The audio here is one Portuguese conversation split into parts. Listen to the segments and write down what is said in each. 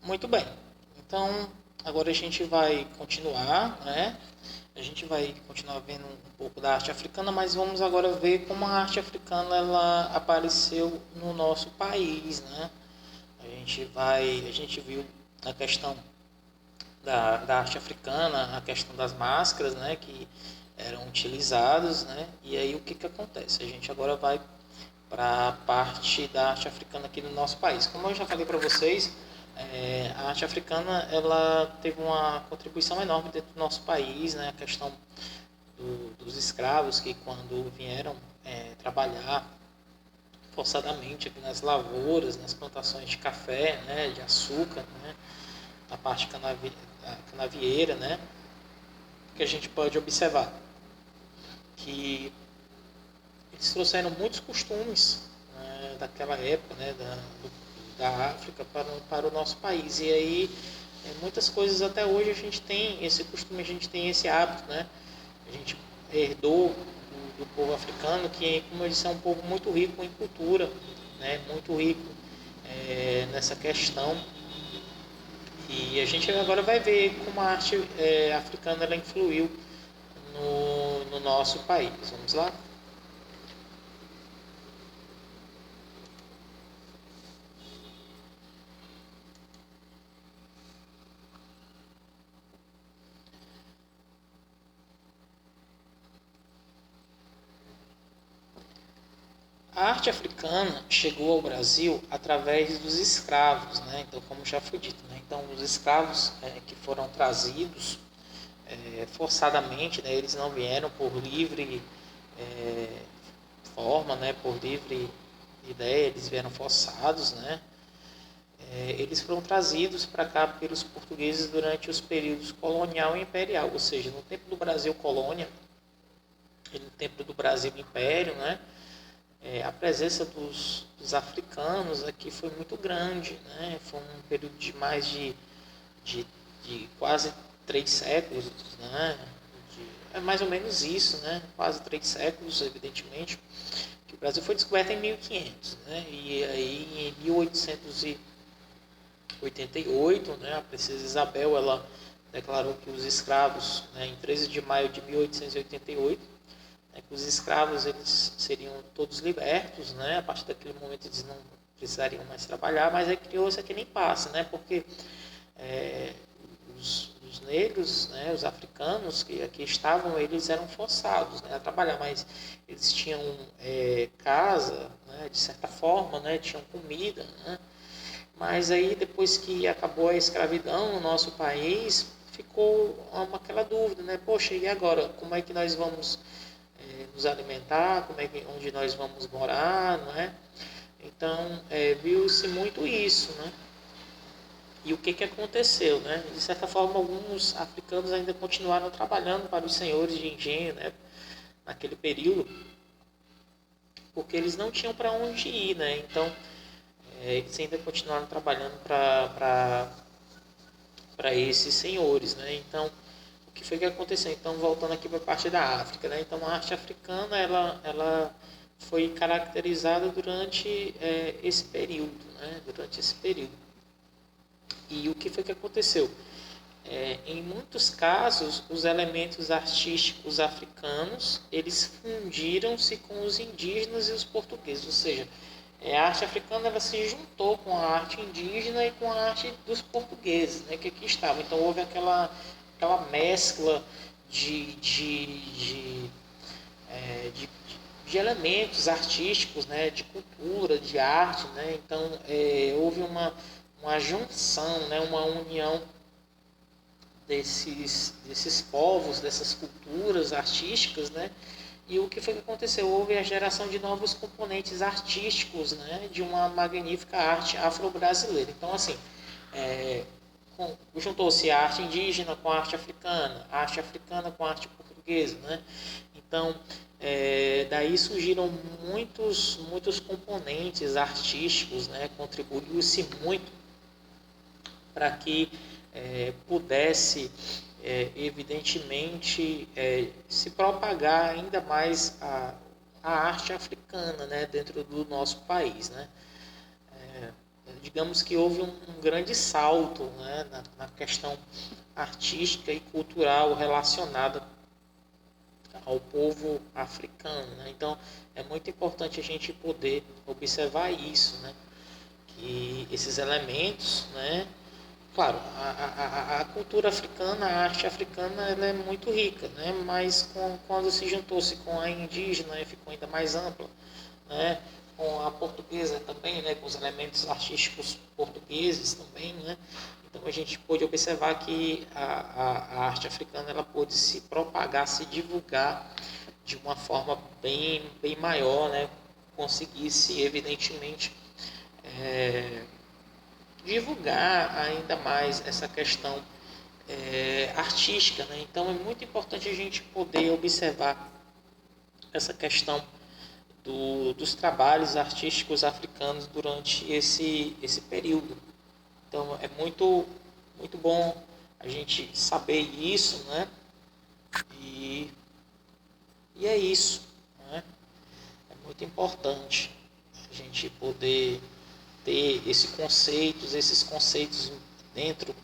Muito bem. Então, agora a gente vai continuar, né? A gente vai continuar vendo um pouco da arte africana, mas vamos agora ver como a arte africana ela apareceu no nosso país, né? A gente viu a questão da arte africana, a questão das máscaras, né? Que eram utilizadas, né? E aí o que acontece? A gente agora vai para a parte da arte africana aqui no nosso país. Como eu já falei para vocês, a arte africana ela teve uma contribuição enorme dentro do nosso país, né? A questão dos escravos que quando vieram trabalhar forçadamente aqui nas lavouras, nas plantações de café, né? De açúcar, né? Na parte canavieira, né? Que a gente pode observar que eles trouxeram muitos costumes, né, daquela época, né, da África para o nosso país. E aí, muitas coisas até hoje a gente tem esse costume, a gente tem esse hábito, né? A gente herdou do povo africano, que, como eu disse, é um povo muito rico em cultura, né? Muito rico nessa questão. E a gente agora vai ver como a arte africana ela influiu no nosso país. Vamos lá? A arte africana chegou ao Brasil através dos escravos, né? Então, como já foi dito, né? Então, os escravos que foram trazidos forçadamente, né? Eles não vieram por livre é, forma, né? Por livre ideia, eles vieram forçados, né? Eles foram trazidos para cá pelos portugueses durante os períodos colonial e imperial, ou seja, no tempo do Brasil colônia e no tempo do Brasil império, né? A presença dos africanos aqui foi muito grande, né? Foi um período de mais de, de quase 3 séculos, né? É mais ou menos isso, né? Quase 3 séculos, evidentemente, que o Brasil foi descoberto em 1500, né? E aí em 1888, né? A princesa Isabel ela declarou que os escravos, né? Em 13 de maio de 1888 que os escravos eles seriam todos libertos, né? A partir daquele momento eles não precisariam mais trabalhar, mas aí criou-se aquele impasse, né? Porque é, os negros, né? Os africanos que aqui estavam, eles eram forçados, né? A trabalhar, mas eles tinham casa, né? De certa forma, né? Tinham comida, né? Mas aí depois que acabou a escravidão no nosso país, ficou aquela dúvida, né? Poxa, e agora? Como é que nós vamos nos alimentar, onde nós vamos morar, não é? Então, viu-se muito isso, né? E o que aconteceu, né? De certa forma, alguns africanos ainda continuaram trabalhando para os senhores de engenho, né? Naquele período, porque eles não tinham para onde ir, né? Então, eles ainda continuaram trabalhando para esses senhores, né? Então, o que foi que aconteceu? Então, voltando aqui para a parte da África, né? Então, a arte africana, ela foi caracterizada durante esse período, né? Durante esse período. E o que foi que aconteceu? Em muitos casos, os elementos artísticos africanos, eles fundiram-se com os indígenas e os portugueses, ou seja, a arte africana ela se juntou com a arte indígena e com a arte dos portugueses, né, que aqui estavam. Então houve aquela mescla de, de, de, de, de elementos artísticos, né, de cultura, de arte. Né, então houve uma junção, né, uma união desses povos, dessas culturas artísticas, né? E o que foi que aconteceu? Houve a geração de novos componentes artísticos, né? De uma magnífica arte afro-brasileira. Então, assim, é, juntou-se a arte indígena com a arte africana com a arte portuguesa, né? Então, daí surgiram muitos componentes artísticos, né? Contribuiu-se muito para que pudesse, evidentemente, se propagar ainda mais a arte africana, né, dentro do nosso país. Né? digamos que houve um grande salto, né, na questão artística e cultural relacionada ao povo africano, né? Então é muito importante a gente poder observar isso, né? Que esses elementos, né? Claro, a cultura africana, a arte africana, ela é muito rica, né? Mas quando se juntou-se com a indígena, ficou ainda mais ampla, né? Com a portuguesa também, né? Com os elementos artísticos portugueses também, né? Então a gente pôde observar que a arte africana ela pôde se propagar, se divulgar de uma forma bem maior, né? Conseguisse evidentemente divulgar ainda mais essa questão artística, né? Então é muito importante a gente poder observar essa questão dos trabalhos artísticos africanos durante esse período. Então é muito bom a gente saber isso, né? E é isso, né? É muito importante a gente poder ter esses conceitos dentro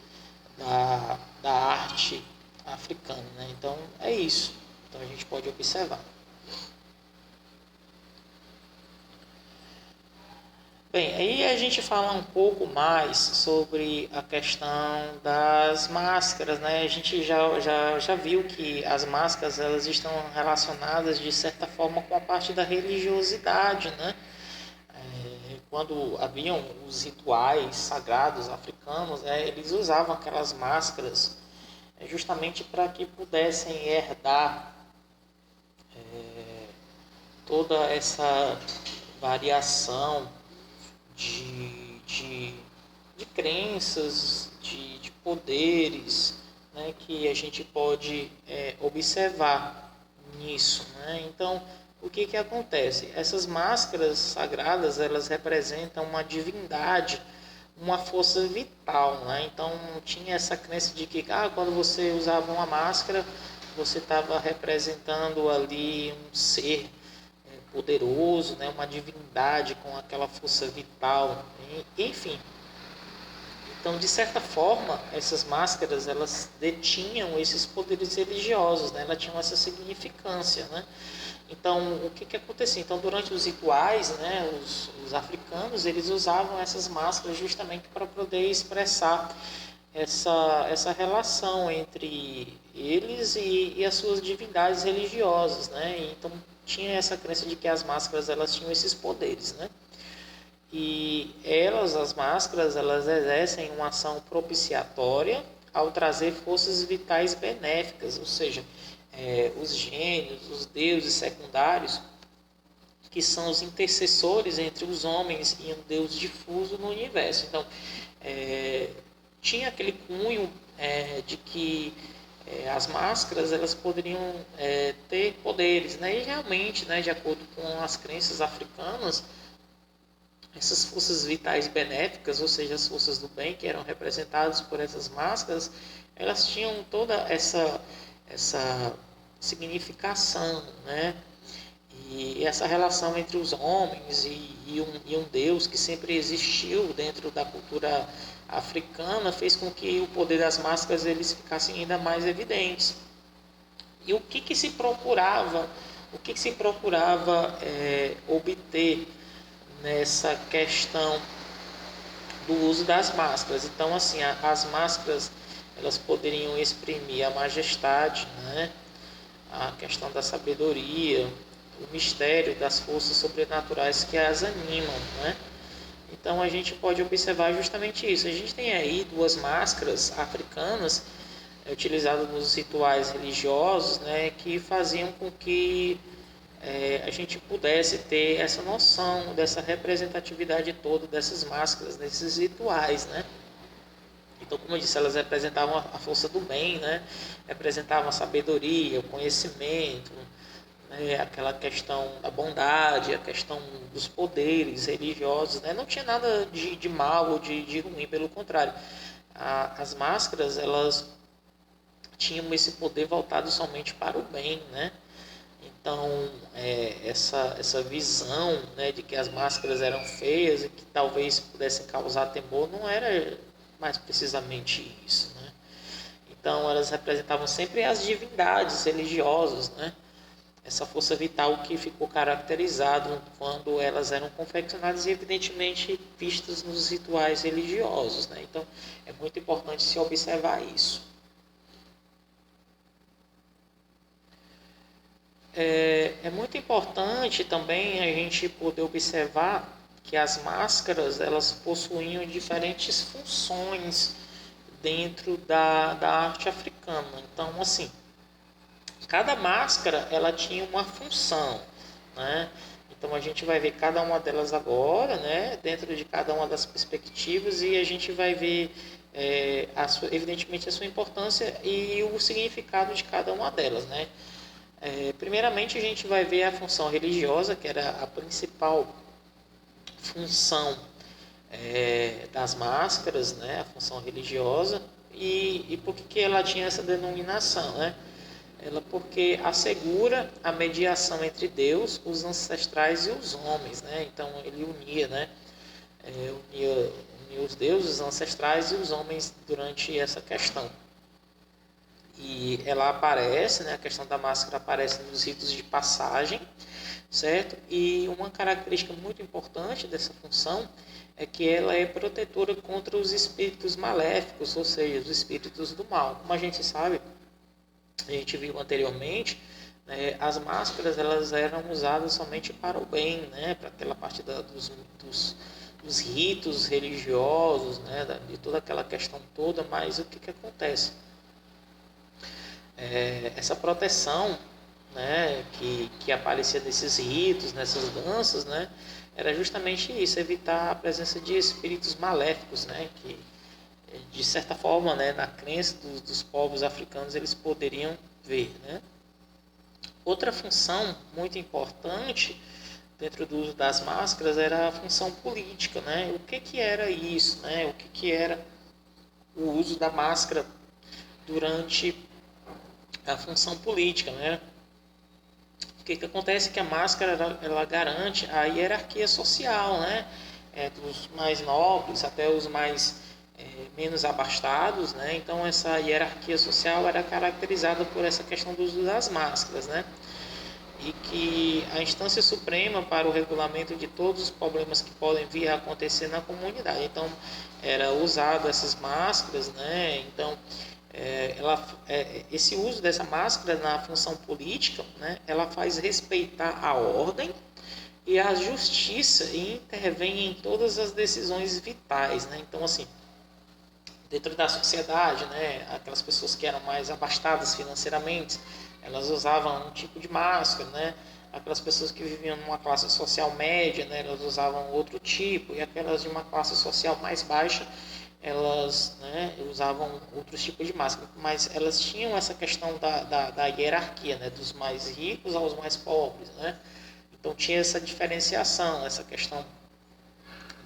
da arte africana, né? Então é isso. Então a gente pode observar. Bem, aí a gente fala um pouco mais sobre a questão das máscaras, né? A gente já viu que as máscaras elas estão relacionadas de certa forma com a parte da religiosidade, né? Quando haviam os rituais sagrados africanos, eles usavam aquelas máscaras justamente para que pudessem herdar toda essa variação de crenças, de poderes, né, que a gente pode observar nisso, né? Então, o que acontece? Essas máscaras sagradas, elas representam uma divindade, uma força vital, né? Então, tinha essa crença de que quando você usava uma máscara, você estava representando ali um ser poderoso, né? Uma divindade com aquela força vital, enfim. Então, de certa forma, essas máscaras elas detinham esses poderes religiosos, né? Elas tinham essa significância, né? Então, o que acontecia? Então, durante os rituais, né, os africanos eles usavam essas máscaras justamente para poder expressar essa relação entre eles e as suas divindades religiosas, né? Então, tinha essa crença de que as máscaras elas tinham esses poderes, né? E as máscaras, elas exercem uma ação propiciatória ao trazer forças vitais benéficas, ou seja, os gênios, os deuses secundários, que são os intercessores entre os homens e um Deus difuso no universo. Então, tinha aquele cunho de que as máscaras elas poderiam ter poderes, né? E realmente, né, de acordo com as crenças africanas, essas forças vitais benéficas, ou seja, as forças do bem que eram representadas por essas máscaras, elas tinham toda essa significação, né? E essa relação entre os homens e um Deus que sempre existiu dentro da cultura africana fez com que o poder das máscaras eles ficassem ainda mais evidentes. E o que se procurava obter nessa questão do uso das máscaras? Então, assim, as máscaras elas poderiam exprimir a majestade, né? A questão da sabedoria, o mistério das forças sobrenaturais que as animam, né? Então a gente pode observar justamente isso. A gente tem aí duas máscaras africanas utilizadas nos rituais religiosos, né, que faziam com que a gente pudesse ter essa noção dessa representatividade toda dessas máscaras, desses rituais, né? Então, como eu disse, elas representavam a força do bem, né? Representavam a sabedoria, o conhecimento, né? Aquela questão da bondade, a questão dos poderes religiosos, né? Não tinha nada de mal ou de ruim, pelo contrário. As máscaras, elas tinham esse poder voltado somente para o bem, né? Então, essa visão, né, de que as máscaras eram feias e que talvez pudessem causar temor, não era mais precisamente isso, né? Então, elas representavam sempre as divindades religiosas, né? Essa força vital que ficou caracterizado quando elas eram confeccionadas e, evidentemente, vistas nos rituais religiosos, né? Então, é muito importante se observar isso. É muito importante também a gente poder observar que as máscaras elas possuíam diferentes funções dentro da arte africana. Então, assim, cada máscara ela tinha uma função, né? Então a gente vai ver cada uma delas agora, né? Dentro de cada uma das perspectivas e a gente vai ver evidentemente a sua importância e o significado de cada uma delas, né? Primeiramente a gente vai ver a função religiosa, que era a principal função das máscaras, né? A função religiosa e por que ela tinha essa denominação, né? Ela porque assegura a mediação entre Deus, os ancestrais e os homens, né? Então ele unia, né? Unia os deuses, os ancestrais e os homens durante essa questão. E ela aparece, né? A questão da máscara aparece nos ritos de passagem, certo? E uma característica muito importante dessa função é que ela é protetora contra os espíritos maléficos, ou seja, os espíritos do mal. Como a gente sabe, a gente viu anteriormente, né, as máscaras elas eram usadas somente para o bem, né, para aquela parte dos ritos religiosos, né, de toda aquela questão toda, mas o que acontece? Essa proteção, né, que aparecia nesses ritos, nessas danças, né, era justamente isso, evitar a presença de espíritos maléficos, né, que de certa forma, né, na crença dos povos africanos, eles poderiam ver, né? Outra função muito importante dentro do uso das máscaras era a função política, né? O que era isso, né? O que era o uso da máscara durante a função política, né? O que acontece é que a máscara ela garante a hierarquia social, né? Dos mais nobres até os mais menos abastados, né? Então essa hierarquia social era caracterizada por essa questão do uso das máscaras, né? E que a instância suprema para o regulamento de todos os problemas que podem vir a acontecer na comunidade. Então era usado essas máscaras, né? Então esse uso dessa máscara na função política, né? Ela faz respeitar a ordem e a justiça e intervém em todas as decisões vitais, né? Então assim, dentro da sociedade, né, aquelas pessoas que eram mais abastadas financeiramente, elas usavam um tipo de máscara, né? Aquelas pessoas que viviam numa classe social média, né, elas usavam outro tipo, e aquelas de uma classe social mais baixa, elas, né, usavam outros tipos de máscara, mas elas tinham essa questão da hierarquia, né, dos mais ricos aos mais pobres, né? Então tinha essa diferenciação, essa questão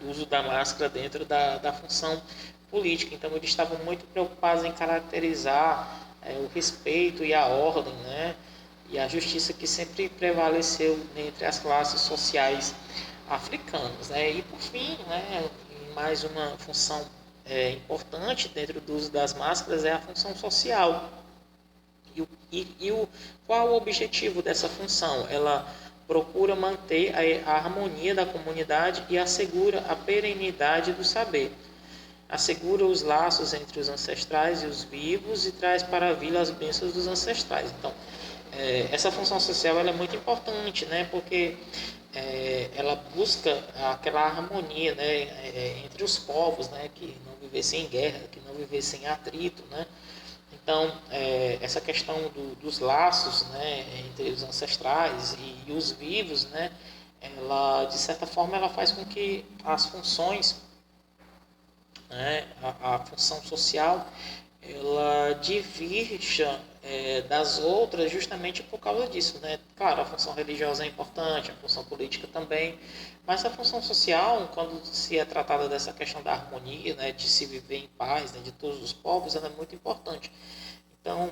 do uso da máscara dentro da função política. Então eles estavam muito preocupados em caracterizar o respeito e a ordem, né? E a justiça que sempre prevaleceu entre as classes sociais africanas, né? E por fim, né, mais uma função importante dentro do uso das máscaras é a função social. Qual o objetivo dessa função? Ela procura manter a harmonia da comunidade e assegura a perenidade do saber. Assegura os laços entre os ancestrais e os vivos e traz para a vila as bênçãos dos ancestrais. Então, essa função social ela é muito importante, né? Porque ela busca aquela harmonia, né? Entre os povos, né? Que não vivessem em guerra, que não vivessem em atrito, né? Então, essa questão dos laços, né? Entre os ancestrais e os vivos, né? Ela, de certa forma, ela faz com que as funções, né, a função social ela divirja das outras justamente por causa disso, né? Claro, a função religiosa é importante, a função política também, mas a função social, quando se é tratada dessa questão da harmonia, né, de se viver em paz, né, de todos os povos, ela é muito importante. Então,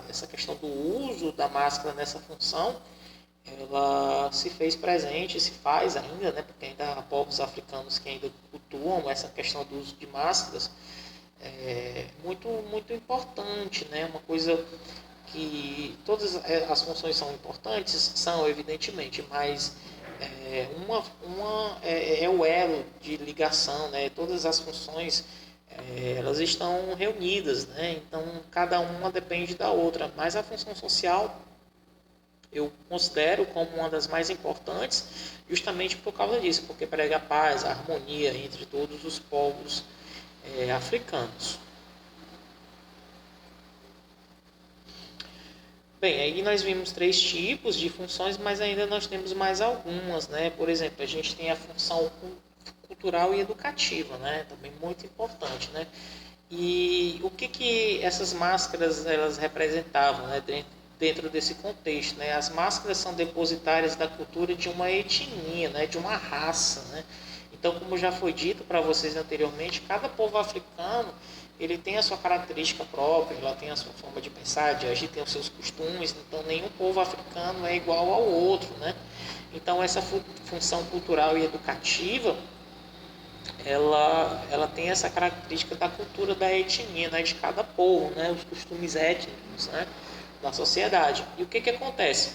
essa questão do uso da máscara nessa função, ela se fez presente, se faz ainda, né, porque ainda há povos africanos que ainda cultuam essa questão do uso de máscaras, muito, muito importante, né, uma coisa que todas as funções são importantes, são evidentemente, mas uma é o elo de ligação, né, todas as funções elas estão reunidas, né, então cada uma depende da outra, mas a função social eu considero como uma das mais importantes, justamente por causa disso, porque prega a paz, a harmonia entre todos os povos africanos. Bem, aí nós vimos 3 tipos de funções, mas ainda nós temos mais algumas, né? Por exemplo, a gente tem a função cultural e educativa, né? Também muito importante, né? E o que essas máscaras elas representavam, né? Dentro desse contexto, né? As máscaras são depositárias da cultura de uma etnia, né? De uma raça, né? Então, como já foi dito para vocês anteriormente, cada povo africano ele tem a sua característica própria, ela tem a sua forma de pensar, de agir, tem os seus costumes. Então, nenhum povo africano é igual ao outro, né? Então, essa função cultural e educativa ela tem essa característica da cultura da etnia, né, de cada povo, né, os costumes étnicos, né, da sociedade. E o que acontece?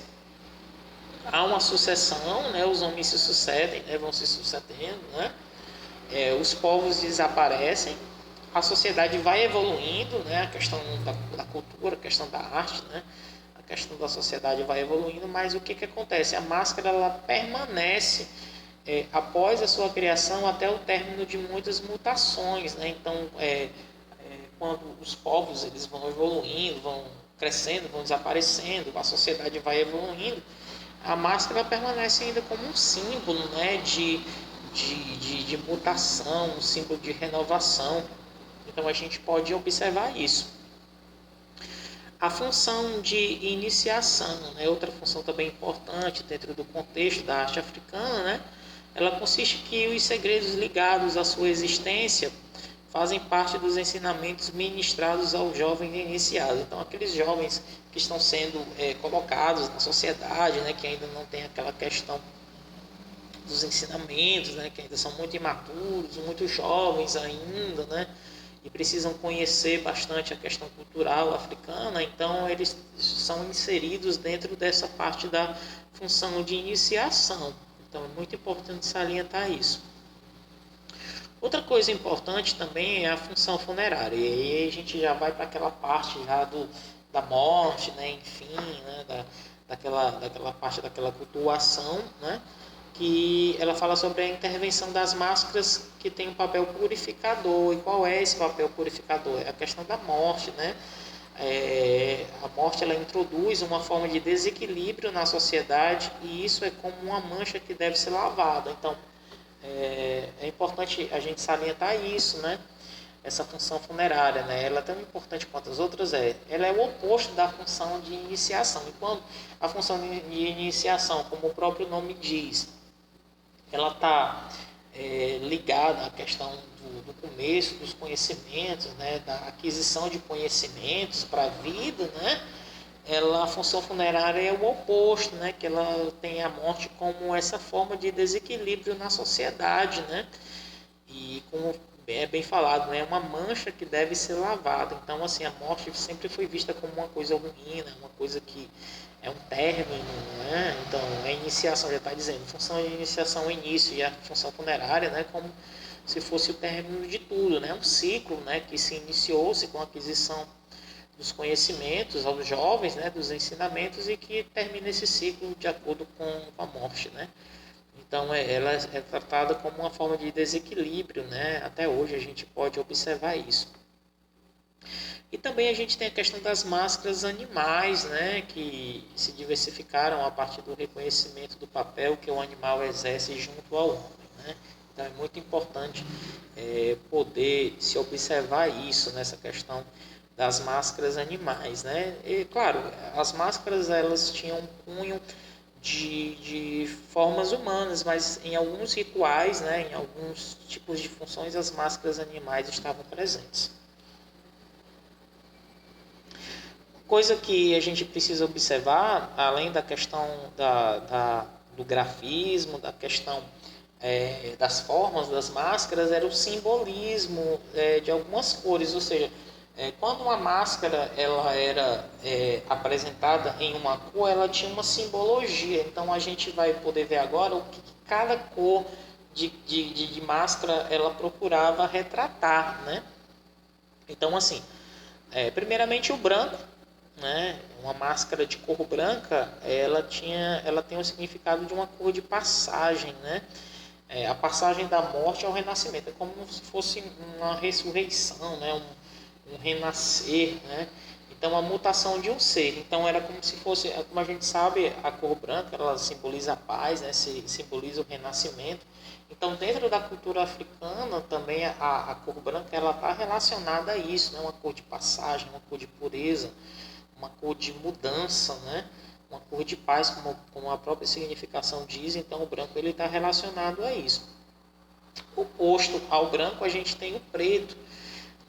Há uma sucessão, né, os homens se sucedem, né, vão se sucedendo, né, os povos desaparecem, a sociedade vai evoluindo, né, a questão da cultura, a questão da arte, né, a questão da sociedade vai evoluindo, mas o que acontece? A máscara ela permanece após a sua criação até o término de muitas mutações, né? Então, quando os povos eles vão evoluindo, vão crescendo, vão desaparecendo, a sociedade vai evoluindo, a máscara permanece ainda como um símbolo, né? de mutação, um símbolo de renovação. Então, a gente pode observar isso. A função de iniciação, né? Outra função também importante dentro do contexto da arte africana, né? Ela consiste que os segredos ligados à sua existência fazem parte dos ensinamentos ministrados aos jovens iniciados. Então, aqueles jovens que estão sendo colocados na sociedade, né, que ainda não tem aquela questão dos ensinamentos, né, que ainda são muito imaturos, muito jovens ainda, né, e precisam conhecer bastante a questão cultural africana, então eles são inseridos dentro dessa parte da função de iniciação. Então é muito importante salientar isso. Outra coisa importante também é a função funerária. E aí a gente já vai para aquela parte já da morte, né? Enfim, né? daquela parte daquela cultuação, né? Que ela fala sobre a intervenção das máscaras que tem um papel purificador. E qual é esse papel purificador? É a questão da morte, né? A morte ela introduz uma forma de desequilíbrio na sociedade e isso é como uma mancha que deve ser lavada. Então, é importante a gente salientar isso, né? Essa função funerária, né? Ela é tão importante quanto as outras ela é o oposto da função de iniciação. E quando a função de iniciação, como o próprio nome diz, ela está ligada à questão do começo dos conhecimentos, né, da aquisição de conhecimentos para a vida, né, a função funerária é o oposto, né, que ela tem a morte como essa forma de desequilíbrio na sociedade, né, e como é bem falado, né, é uma mancha que deve ser lavada. Então, assim, a morte sempre foi vista como uma coisa ruim, né, uma coisa que é um término, né? Então, a iniciação já está dizendo, função de iniciação é início e a função funerária, né, como se fosse o término de tudo, né, um ciclo, né, que se iniciou-se com a aquisição dos conhecimentos aos jovens, né, dos ensinamentos e que termina esse ciclo de acordo com a morte, né. Então, ela é tratada como uma forma de desequilíbrio, né, até hoje a gente pode observar isso. E também a gente tem a questão das máscaras animais, né, que se diversificaram a partir do reconhecimento do papel que o animal exerce junto ao homem, né. Então é muito importante poder se observar isso nessa questão das máscaras animais, né. E claro, as máscaras elas tinham um cunho de formas humanas, mas em alguns rituais, né, em alguns tipos de funções as máscaras animais estavam presentes. coisa que a gente precisa observar, além da questão do grafismo, da questão das formas das máscaras, era o simbolismo de algumas cores, ou seja, quando uma máscara ela era apresentada em uma cor, ela tinha uma simbologia. Então a gente vai poder ver agora o que cada cor de máscara ela procurava retratar, né? Então assim, primeiramente o branco, né? Uma máscara de cor branca, ela tem o significado de uma cor de passagem, né? A passagem da morte ao renascimento, é como se fosse uma ressurreição, né? Um renascer, né? Então a mutação de um ser. Então era como se fosse, como a gente sabe, a cor branca ela simboliza a paz, né? Simboliza o renascimento. Então dentro da cultura africana também a cor branca ela está relacionada a isso, né? Uma cor de passagem, uma cor de pureza, uma cor de mudança, né? Uma cor de paz, como a própria significação diz. Então o branco ele está relacionado a isso. Oposto ao branco a gente tem o preto,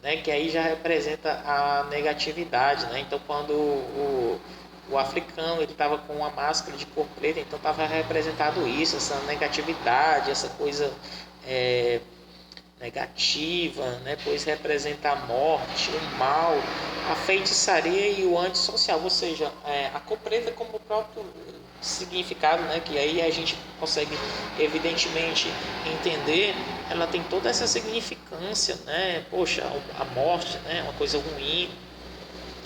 né, que aí já representa a negatividade, né? Então quando o africano ele estava com uma máscara de cor preta, então estava representado isso, essa negatividade, essa coisa negativa, né? Pois representa a morte, o mal, a feitiçaria e o antissocial, ou seja, a cor preta como o próprio significado, né, que aí a gente consegue evidentemente entender, ela tem toda essa significância, né? Poxa, a morte, né, uma coisa ruim,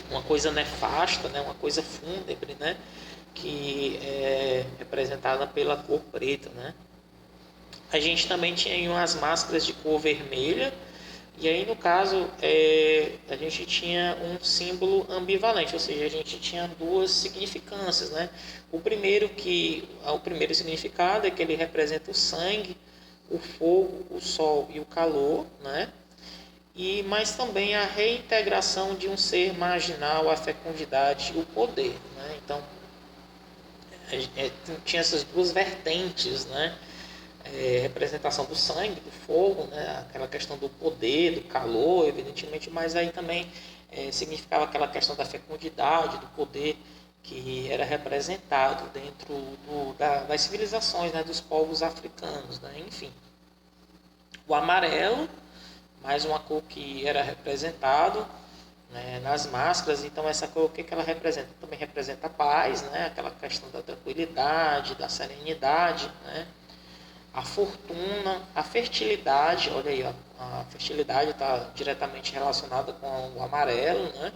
uma coisa nefasta, né, uma coisa fúnebre, né, que é representada pela cor preta, né? A gente também tinha umas máscaras de cor vermelha, e aí no caso a gente tinha um símbolo ambivalente, ou seja, a gente tinha duas significâncias, né? O primeiro significado é que ele representa o sangue, o fogo, o sol e o calor, né? Mas também a reintegração de um ser marginal, a fecundidade e o poder, né? Então tinha essas duas vertentes, né? Representação do sangue, do fogo, né? Aquela questão do poder, do calor, evidentemente, mas aí também significava aquela questão da fecundidade, do poder que era representado dentro das civilizações, né? Dos povos africanos, né? Enfim. O amarelo, mais uma cor que era representado, né, nas máscaras. Então essa cor, o que ela representa? Também representa a paz, né? Aquela questão da tranquilidade, da serenidade, né? A fortuna, a fertilidade, olha aí, a fertilidade está diretamente relacionada com o amarelo, né?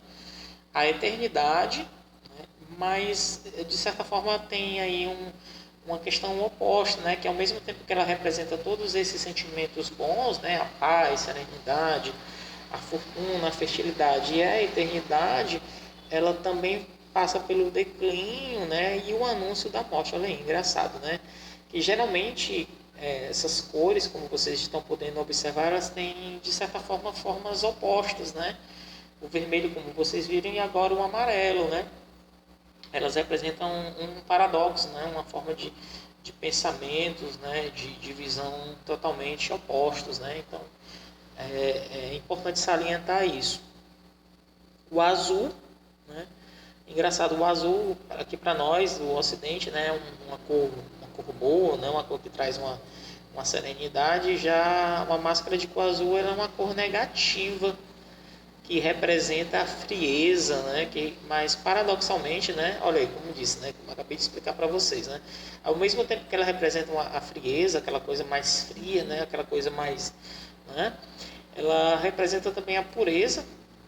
A eternidade, né? Mas de certa forma tem aí uma questão oposta, né? Que ao mesmo tempo que ela representa todos esses sentimentos bons, né? A paz, a serenidade, a fortuna, a fertilidade e a eternidade, ela também passa pelo declínio, né? E o anúncio da morte. Olha aí, engraçado, né? Que geralmente essas cores, como vocês estão podendo observar, elas têm de certa forma formas opostas, né? O vermelho, como vocês viram, e agora o amarelo, né? Elas representam um paradoxo, né? Uma forma de pensamentos, né? De visão totalmente opostos, né? Então é importante salientar isso. O azul, né? Engraçado, o azul aqui para nós, o Ocidente, né? Uma cor boa, né? Uma cor que traz uma serenidade. Já uma máscara de cor azul era uma cor negativa, que representa a frieza, né? Mas paradoxalmente, né? Olha aí, como disse, né? Como eu acabei de explicar para vocês, né? Ao mesmo tempo que ela representa a frieza, aquela coisa mais fria, né? Aquela coisa mais, né? Ela representa também a pureza,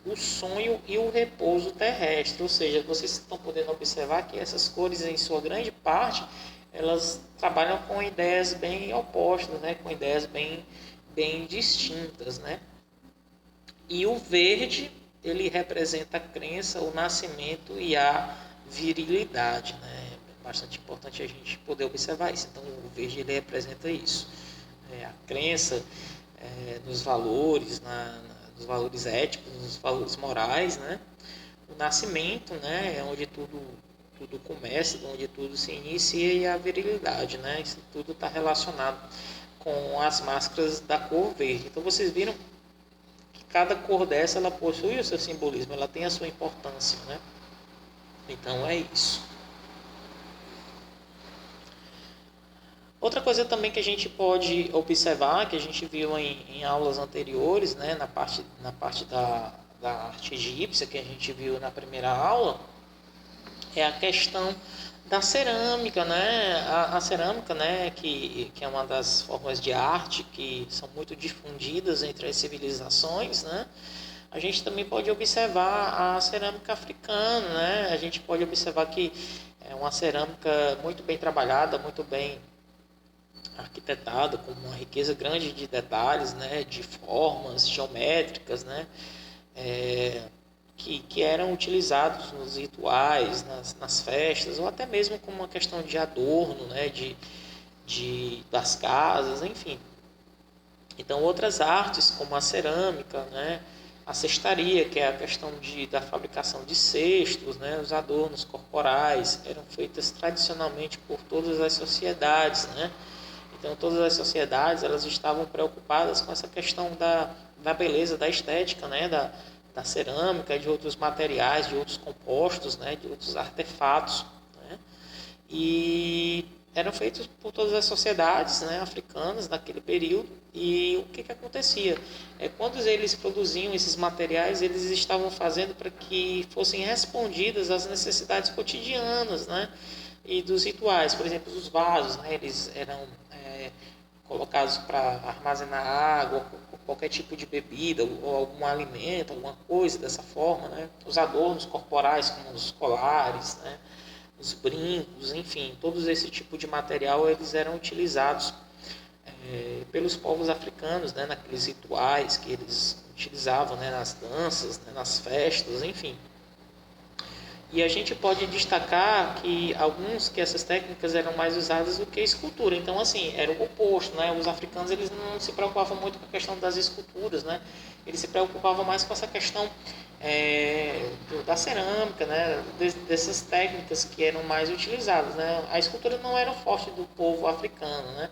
o sonho e o repouso terrestre. Ou seja, vocês estão podendo observar que essas cores, em sua grande parte, elas trabalham com ideias bem opostas, né? Com ideias bem distintas, né? E o verde, ele representa a crença, o nascimento e a virilidade, né? É bastante importante a gente poder observar isso. Então, o verde, ele representa isso. A crença nos valores, nos valores éticos, nos valores morais, né? O nascimento, né? É onde tudo começa, onde tudo se inicia, e a virilidade, né? Isso tudo está relacionado com as máscaras da cor verde. Então vocês viram que cada cor dessa ela possui o seu simbolismo, ela tem a sua importância, né? Então é isso. Outra coisa também que a gente pode observar, que a gente viu em aulas anteriores, né, na parte da arte egípcia, que a gente viu na primeira aula, é a questão da cerâmica, né? A cerâmica, né, que é uma das formas de arte que são muito difundidas entre as civilizações, né? A gente também pode observar a cerâmica africana, né? A gente pode observar que é uma cerâmica muito bem trabalhada, muito bem arquitetada, com uma riqueza grande de detalhes, né? De formas geométricas, né? É, que eram utilizados nos rituais, nas festas, ou até mesmo como uma questão de adorno, né, das casas, enfim. Então, outras artes, como a cerâmica, né, a cestaria, que é a questão da fabricação de cestos, né, os adornos corporais, eram feitas tradicionalmente por todas as sociedades, né? Então, todas as sociedades elas estavam preocupadas com essa questão da beleza, da estética, né? Da cerâmica, de outros materiais, de outros compostos, né? De outros artefatos. Né? E eram feitos por todas as sociedades, né, africanas naquele período. E o que acontecia? Quando eles produziam esses materiais, eles estavam fazendo para que fossem respondidas às necessidades cotidianas, né? E dos rituais. Por exemplo, os vasos, né, eles eram colocados para armazenar água, qualquer tipo de bebida ou algum alimento, alguma coisa dessa forma, né? Os adornos corporais, como os colares, né? Os brincos, enfim, todos esse tipo de material eles eram utilizados pelos povos africanos, né? Naqueles rituais que eles utilizavam, né? Nas danças, né? Nas festas, enfim. E a gente pode destacar que essas técnicas eram mais usadas do que a escultura. Então, assim, era o oposto, né? Os africanos eles não se preocupavam muito com a questão das esculturas, né? Eles se preocupavam mais com essa questão da cerâmica, né? Dessas técnicas que eram mais utilizadas, né? A escultura não era o forte do povo africano, né?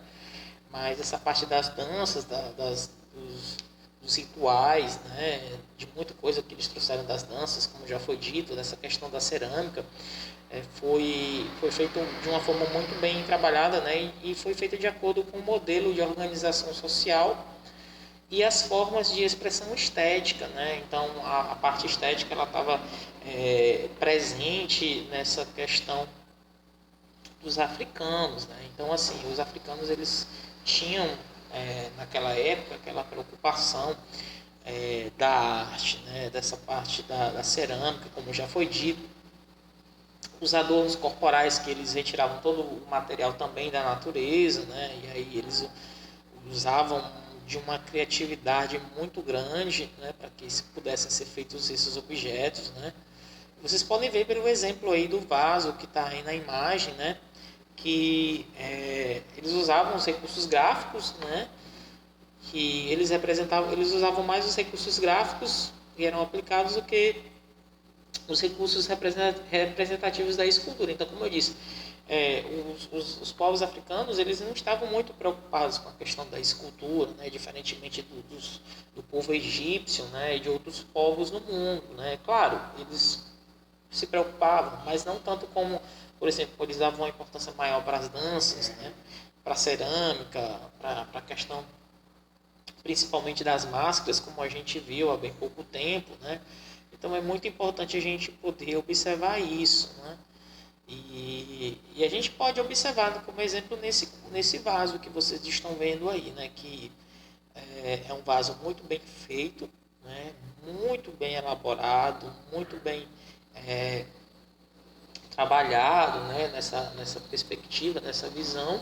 Mas essa parte das danças, dos rituais, né, de muita coisa que eles trouxeram das danças, como já foi dito, dessa questão da cerâmica, foi feito de uma forma muito bem trabalhada, né, e foi feita de acordo com o modelo de organização social e as formas de expressão estética, né? Então a parte estética ela estava presente nessa questão dos africanos, né? Então assim os africanos eles tinham naquela época aquela preocupação da arte, né? Dessa parte da cerâmica, como já foi dito, os adornos corporais que eles retiravam todo o material também da natureza, né? E aí eles usavam de uma criatividade muito grande, né? Para que pudessem ser feitos esses objetos, né? Vocês podem ver pelo exemplo aí do vaso que está aí na imagem, né? Que eles usavam os recursos gráficos, né? Que eles usavam mais os recursos gráficos que eram aplicados do que os recursos representativos da escultura. Então, como eu disse, os povos africanos eles não estavam muito preocupados com a questão da escultura, né? Diferentemente do povo egípcio, né? E de outros povos no mundo, né? Claro, eles se preocupavam, mas não tanto como, por exemplo, eles davam uma importância maior para as danças, né? Para a cerâmica, para a questão principalmente das máscaras, como a gente viu há bem pouco tempo, né? Então é muito importante a gente poder observar isso, né? E a gente pode observar como exemplo nesse vaso que vocês estão vendo aí, né? Que é um vaso muito bem feito, né? Muito bem elaborado, muito bem trabalhado, né? Nessa perspectiva, nessa visão.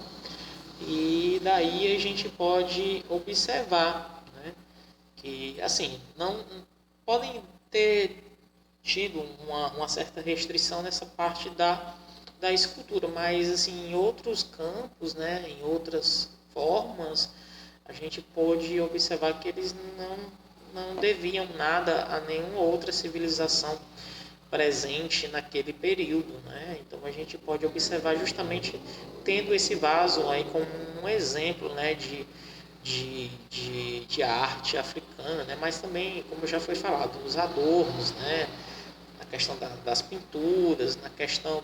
E daí a gente pode observar, né? Que assim, não podem ter tido uma certa restrição nessa parte da escultura, mas assim, em outros campos, né, em outras formas, a gente pode observar que eles não deviam nada a nenhuma outra civilização presente naquele período, né? Então a gente pode observar justamente tendo esse vaso aí como um exemplo, né, de arte africana, né? Mas também, como já foi falado, os adornos, né? na questão das pinturas, na questão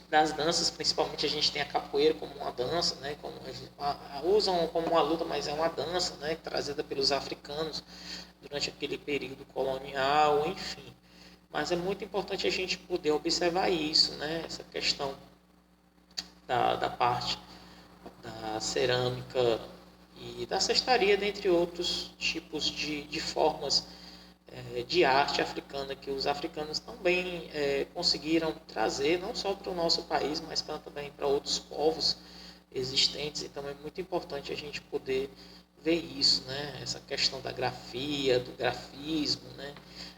das danças, principalmente a gente tem a capoeira como uma dança, né, como usam como uma luta, mas é uma dança, né, trazida pelos africanos durante aquele período colonial, enfim. Mas é muito importante a gente poder observar isso, né, essa questão da parte da cerâmica e da cestaria, dentre outros tipos de formas de arte africana que os africanos também conseguiram trazer, não só para o nosso país, mas também para outros povos existentes. Então é muito importante a gente poder ver isso, né? Essa questão da grafia, do grafismo, né?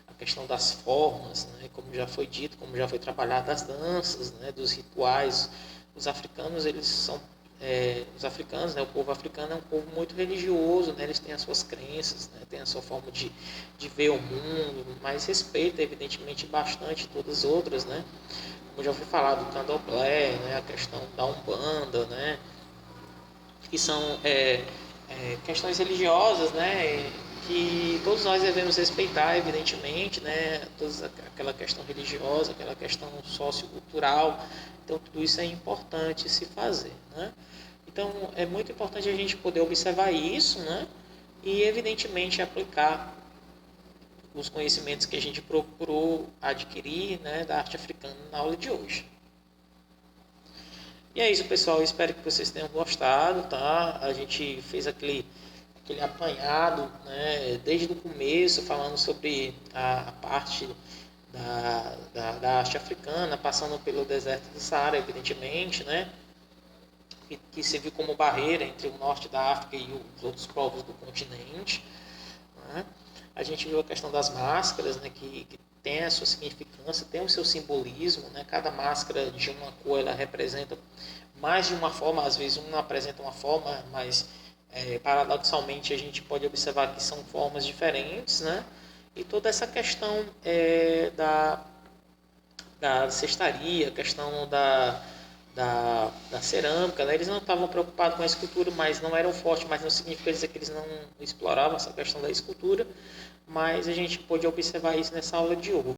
A questão das formas, né? Como já foi dito, como já foi trabalhado, das danças, né? Dos rituais. Os africanos, eles são os africanos, né, o povo africano é um povo muito religioso, né, eles têm as suas crenças, né, têm a sua forma de ver o mundo, mas respeita evidentemente bastante todas as outras, né, como já foi falado, do candomblé, né, a questão da umbanda, né, que são questões religiosas, né, que todos nós devemos respeitar, evidentemente, né, toda aquela questão religiosa, aquela questão sociocultural. Então tudo isso é importante se fazer, né? Então é muito importante a gente poder observar isso, né? E evidentemente aplicar os conhecimentos que a gente procurou adquirir, né, da arte africana na aula de hoje. E é isso, pessoal. Eu espero que vocês tenham gostado, tá? A gente fez aquele apanhado, né, desde o começo, falando sobre a parte da arte africana, passando pelo deserto do Saara, evidentemente, né, que serviu como barreira entre o norte da África e os outros povos do continente, né. A gente viu a questão das máscaras, né, que tem a sua significância, tem o seu simbolismo, né, cada máscara de uma cor ela representa mais de uma forma, às vezes uma apresenta uma forma, mas paradoxalmente a gente pode observar que são formas diferentes, né? E toda essa questão da cestaria, a questão da cerâmica, né? Eles não estavam preocupados com a escultura, mas não eram fortes, mas não significa dizer que eles não exploravam essa questão da escultura, mas a gente pôde observar isso nessa aula de hoje.